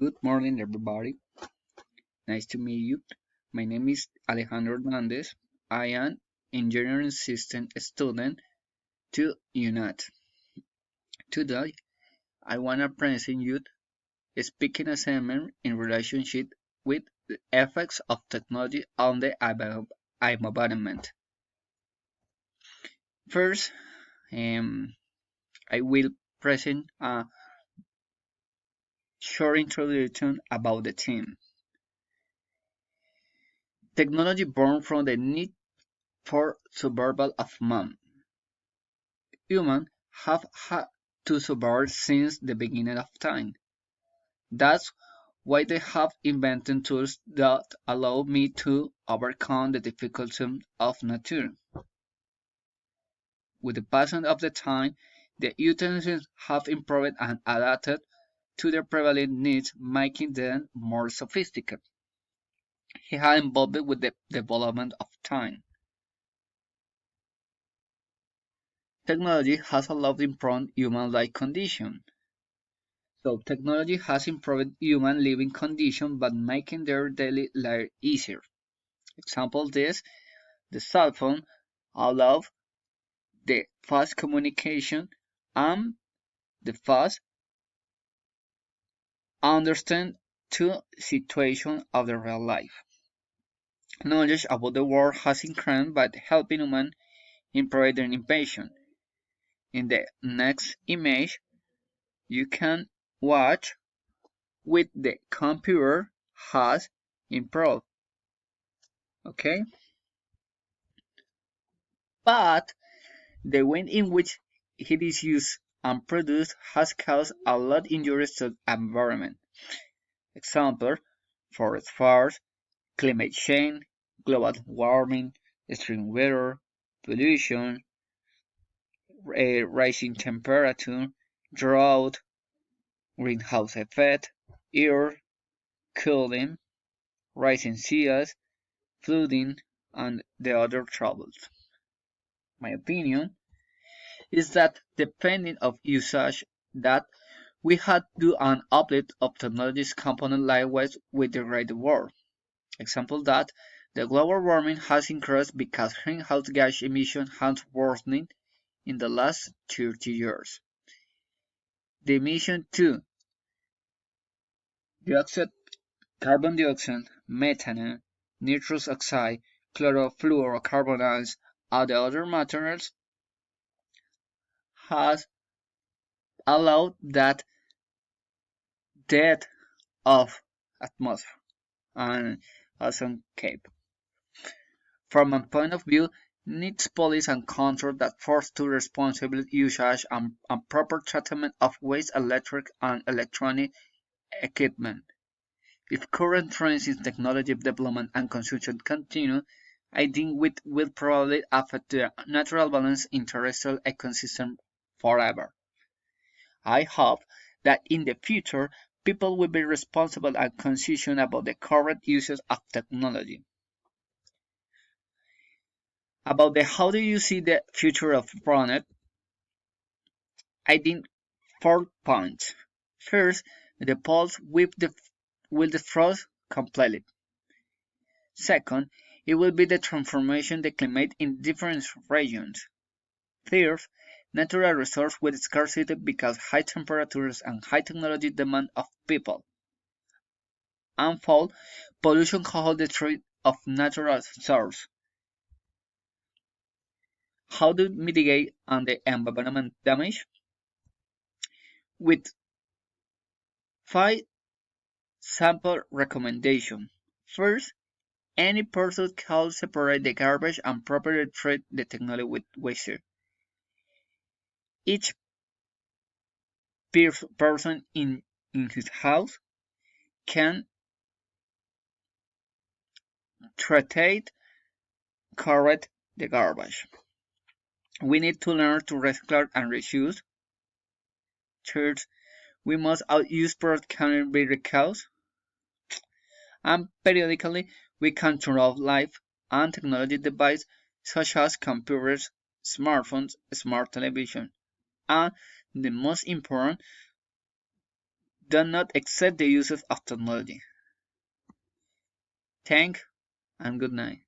Good morning, everybody. Nice to meet you. My name is Alejandro Hernandez. I am engineering system student to UNAT. Today, I want to present you a speaking assignment in relationship with the effects of technology on the environment. First, I will present a short introduction about the theme. Technology born from the need for survival of man. Humans have had to survive since the beginning of time. That's why they have invented tools that allow me to overcome the difficulties of nature. With the passing of the time, the utensils have improved and adapted to their prevalent needs, making them more sophisticated. He has evolved with the development of time. Technology has allowed improved human-like conditions. So technology has improved human living conditions by making their daily life easier. Example this, the cell phone allows the fast communication and the fast understand to situation of the real life. Knowledge about the world has increased by helping humans improve their invention. In the next image, you can watch with the computer has improved. Okay? But the way in which it is used and produced has caused a lot of injuries to the environment. Example, forest fires, climate change, global warming, extreme weather, pollution, rising temperature, drought, greenhouse effect, air, cooling, rising seas, flooding, and the other troubles. My opinion is that depending of usage that we had to an uplift of technologies component likewise with the great world. Example that the global warming has increased because greenhouse gas emission has worsened in the last 30 years. The emission to dioxide, carbon dioxide, methane, nitrous oxide, chlorofluorocarbons, and the other materials has allowed that death of atmosphere and ozone cape. From my point of view, needs police and control that force to responsible usage and proper treatment of waste electric and electronic equipment. If current trends in technology development and consumption continue, I think it will probably affect the natural balance in terrestrial ecosystem forever. I hope that in the future, people will be responsible and conscious about the current uses of technology. About the how do you see the future of planet, I think 4 points. First, the poles will defrost completely. Second, it will be the transformation the climate in different regions. Third, natural resource with scarcity because high temperatures and high technology demand of people. And fourth, pollution hold the threat of natural resource. How to mitigate on the environment damage? With 5 sample recommendations. First, any person can separate the garbage and properly treat the technology with waste. Each person in his house can treat correct the garbage. We need to learn to recycle and reuse. Third, we must use products can be recalls. And periodically, we can turn off life and technology devices such as computers, smartphones, smart television, and the most important, do not accept the uses of technology. Thank and good night.